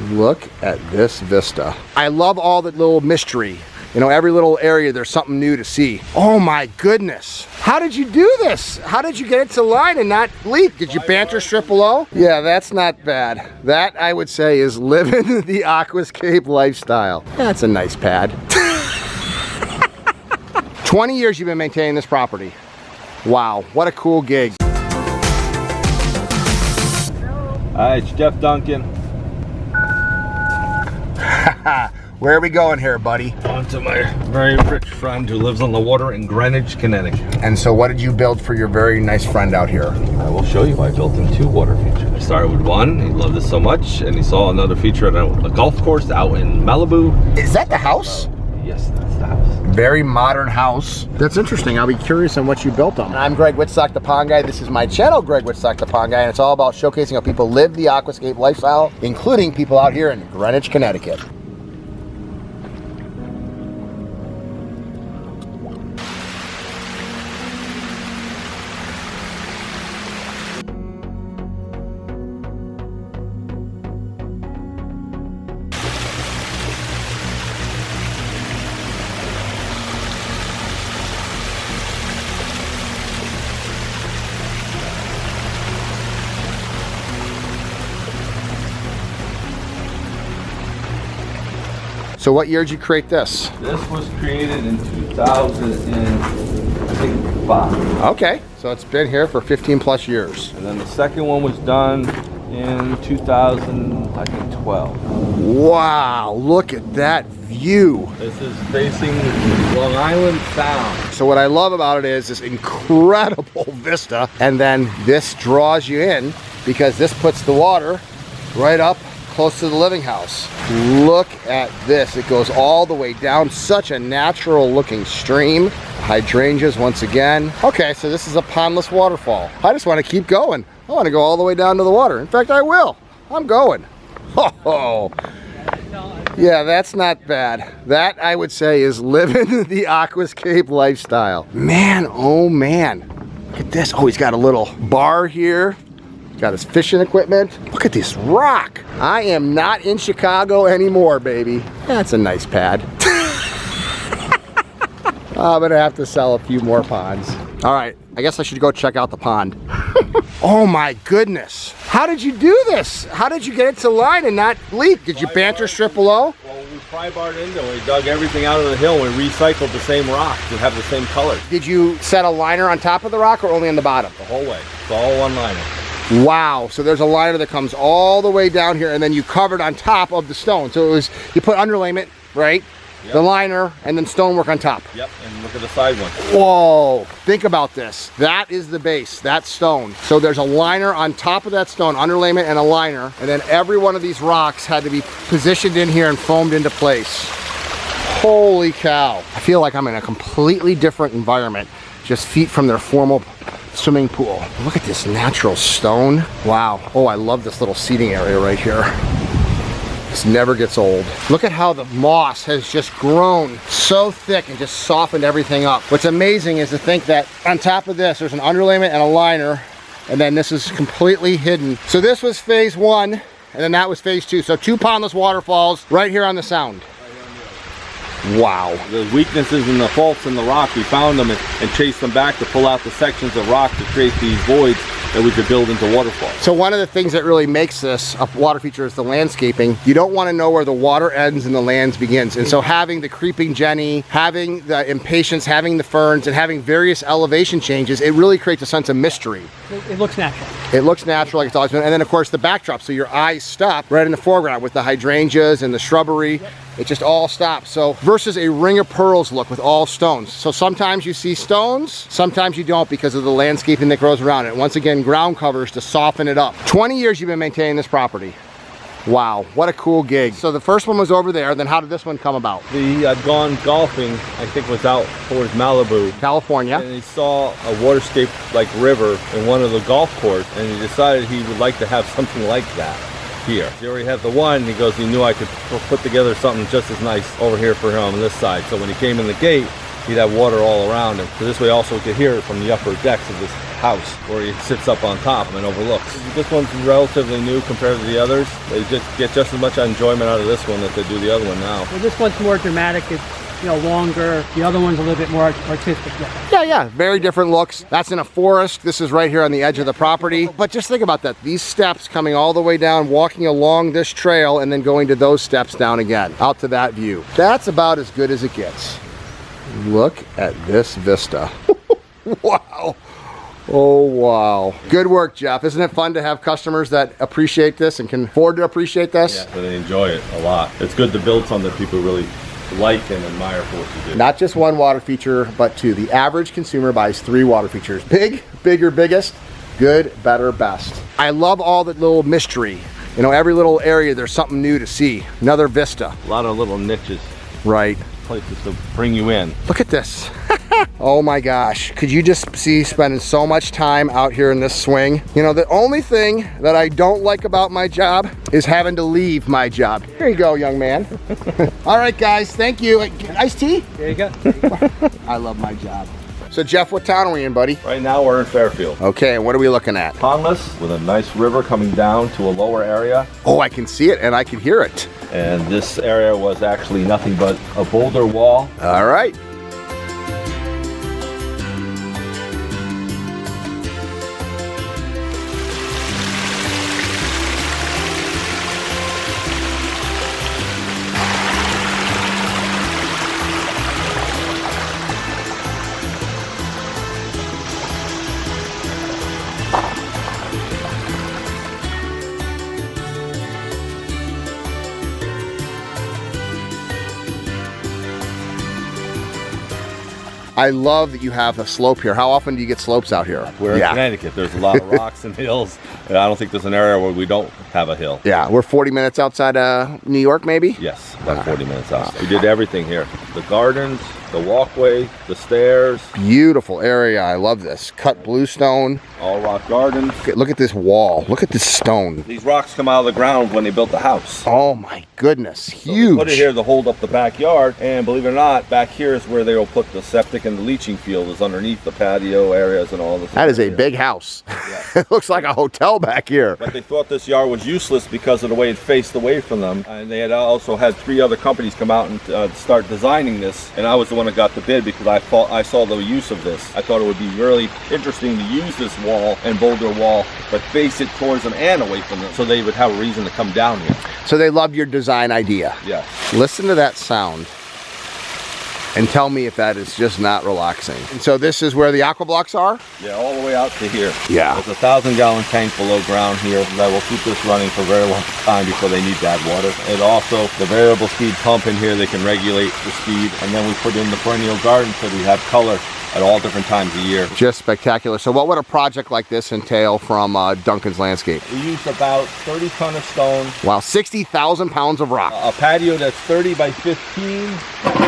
Look at this vista. I love all the little mystery. You know, every little area there's something new to see. Oh my goodness. How did you do this? How did you get it to line and not leak? Did you banter strip below? Yeah, that's not bad. That, I would say, is living the aquascape lifestyle. That's a nice pad. 20 years you've been maintaining this property. Wow, what a cool gig. Hi, it's Jeff Duncan. Where are we going here, buddy? On to my very rich friend who lives on the water in Greenwich, Connecticut. And so what did you build for your very nice friend out here? I will show you. I built him 2 water features. I started with one, he loved it so much, and he saw another feature at a golf course out in Malibu. Is that the house? Yes, that's the house. Very modern house. That's interesting. I'll be curious on what you built on. I'm Greg Wittstock, the Pond Guy. This is my channel, Greg Wittstock, the Pond Guy, and it's all about showcasing how people live the aquascape lifestyle, including people out here in Greenwich, Connecticut. So what year did you create this? This was created in 2005. Okay, so it's been here for 15 plus years. And then the second one was done in 2012. Wow, look at that view. This is facing Long Island Sound. So what I love about it is this incredible vista, and then this draws you in because this puts the water right up close to the living house. Look at this. It goes all the way down. Such a natural looking stream. Hydrangeas once again. Okay, so this is a pondless waterfall. I just want to keep going. I want to go all the way down to the water. In fact, I will. I'm going. Oh, yeah, that's not bad. That, I would say, is living the aquascape lifestyle. Man, oh man. Look at this. Oh, he's got a little bar here. Got his fishing equipment. Look at this rock. I am not in Chicago anymore, baby. That's a nice pad. I'm gonna have to sell a few more ponds. All right, I guess I should go check out the pond. Oh my goodness. How did you do this? How did you get it to line and not leak? Did you banter strip below? Well, we pry-barred into it. We dug everything out of the hill and we recycled the same rock to have the same color. Did you set a liner on top of the rock or only on the bottom? The whole way. It's all one liner. Wow, so there's a liner that comes all the way down here and then you covered on top of the stone. So it was, you put underlayment, right? Yep. The liner and then stonework on top. Yep, and look at the side one. Whoa, think about this. That is the base, that stone. So there's a liner on top of that stone, underlayment and a liner, and then every one of these rocks had to be positioned in here and foamed into place. Holy cow. I feel like I'm in a completely different environment, just feet from their formal swimming pool. Look at this natural stone. Wow. Oh, I love this little seating area right here. This never gets old. Look at how the moss has just grown so thick and just softened everything up. What's amazing is to think that on top of this, there's an underlayment and a liner, and then this is completely hidden. So this was phase 1, and then that was phase 2. So 2 pondless waterfalls right here on the Sound. Wow. The weaknesses and the faults in the rock, we found them and chased them back to pull out the sections of rock to create these voids that we could build into waterfalls. So one of the things that really makes this a water feature is the landscaping. You don't want to know where the water ends and the lands begins. And so having the creeping Jenny, having the impatiens, having the ferns, and having various elevation changes, it really creates a sense of mystery. It looks natural. It looks natural like it's always been. And then of course the backdrop, so your eyes stop right in the foreground with the hydrangeas and the shrubbery. Yep. It just all stops. So versus a ring of pearls look with all stones. So sometimes you see stones, sometimes you don't because of the landscaping that grows around it. Once again, ground covers to soften it up. 20 years you've been maintaining this property. Wow, what a cool gig. So the first one was over there, then how did this one come about? He had gone golfing, I think was out towards Malibu, California. And he saw a waterscape like river in one of the golf courses, and he decided he would like to have something like that here. He already had the one, he goes, he knew I could put together something just as nice over here for him on this side. So when he came in the gate, he'd have water all around him. So this way also we could hear it from the upper decks of this house where he sits up on top and overlooks. This one's relatively new compared to the others. They just get just as much enjoyment out of this one as they do the other one now. Well, this one's more dramatic. It's, you know, longer. The other one's a little bit more artistic. Yeah, very different looks. That's in a forest. This is right here on the edge of the property. But just think about that. These steps coming all the way down, walking along this trail, and then going to those steps down again, out to that view. That's about as good as it gets. Look at this vista. Wow. Oh, wow. Good work, Jeff. Isn't it fun to have customers that appreciate this and can afford to appreciate this? Yeah, they enjoy it a lot. It's good to build something that people really like and admire for what you do. Not just one water feature, but two. The average consumer buys 3 water features. Big, bigger, biggest, good, better, best. I love all the little mystery. You know, every little area, there's something new to see. Another vista. A lot of little niches. Right. Places to bring you in. Look at this. Oh my gosh. Could you just see spending so much time out here in this swing? You know, the only thing that I don't like about my job is having to leave my job. Here you go, young man. All right, guys. Thank you. Iced tea? There you go. I love my job. So Jeff, what town are we in, buddy? Right now we're in Fairfield. Okay, and what are we looking at? Pondless with a nice river coming down to a lower area. Oh, I can see it and I can hear it. And this area was actually nothing but a boulder wall. All right. I love that you have a slope here. How often do you get slopes out here? We're in Connecticut. There's a lot of rocks and hills, and I don't think there's an area where we don't have a hill. Yeah, we're 40 minutes outside New York, maybe? Yes, about 40 minutes out. We did everything here. The gardens, the walkway, the stairs. Beautiful area. I love this. Cut bluestone. All rock gardens. Look at this wall. Look at this stone. These rocks come out of the ground when they built the house. Oh my goodness, So huge. they put it here to hold up the backyard, and believe it or not, back here is where they will put the septic and the leaching field is underneath the patio areas and all this. That is a big house. Yeah. It looks like a hotel back here. But they thought this yard was useless because of the way it faced away from them. And they had also had 3 other companies come out and start designing this. And I was the one that got the bid because I saw the use of this. I thought it would be really interesting to use this wall and boulder wall, but face it towards them and away from them so they would have a reason to come down here. So they loved your design idea. Yeah. Listen to that sound and tell me if that is just not relaxing. And so this is where the aqua blocks are? Yeah, all the way out to here. Yeah. There's a 1,000-gallon tank below ground here that will keep this running for a very long time before they need to add water. And also the variable speed pump in here, they can regulate the speed. And then we put in the perennial garden so we have color at all different times of year. Just spectacular. So what would a project like this entail from Duncan's Landscape? We used about 30 ton of stone. Wow, 60,000 pounds of rock. A patio that's 30 by 15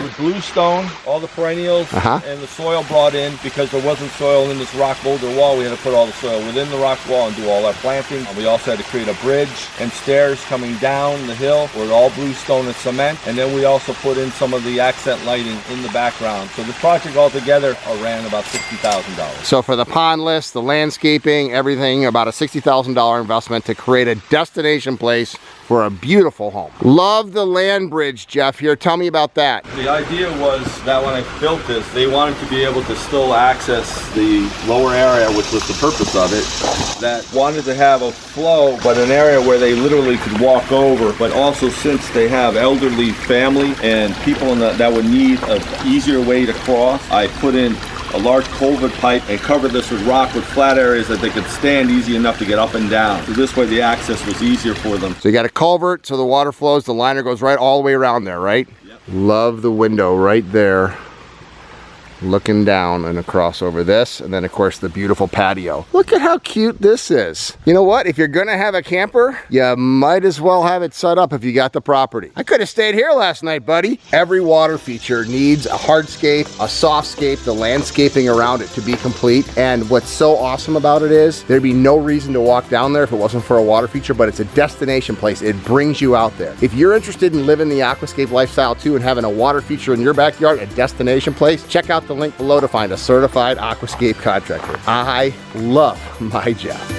with bluestone, all the perennials, and the soil brought in because there wasn't soil in this rock boulder wall. We had to put all the soil within the rock wall and do all our planting. We also had to create a bridge and stairs coming down the hill with all bluestone and cement. And then we also put in some of the accent lighting in the background. So the project altogether ran about $60,000. So for the pond list, the landscaping, everything, about a $60,000 investment to create a destination place for a beautiful home. Love the land bridge, Jeff, here. Tell me about that. The idea was that when I built this, they wanted to be able to still access the lower area, which was the purpose of it, that wanted to have a flow, but an area where they literally could walk over, but also since they have elderly family and people that would need an easier way to cross, I put in a large culvert pipe and covered this with rock with flat areas that they could stand easy enough to get up and down. So this way the access was easier for them. So you got a culvert so the water flows, the liner goes right all the way around there, right? Yep. Love the window right there. Looking down and across over this, and then of course the beautiful patio. Look at how cute this is. You know what, if you're gonna have a camper, you might as well have it set up if you got the property. I could have stayed here last night, buddy. Every water feature needs a hardscape, a softscape, the landscaping around it to be complete. And what's so awesome about it is there'd be no reason to walk down there if it wasn't for a water feature, but it's a destination place. It brings you out there. If you're interested in living the aquascape lifestyle too and having a water feature in your backyard, a destination place, check out the link below to find a certified aquascape contractor. I love my job.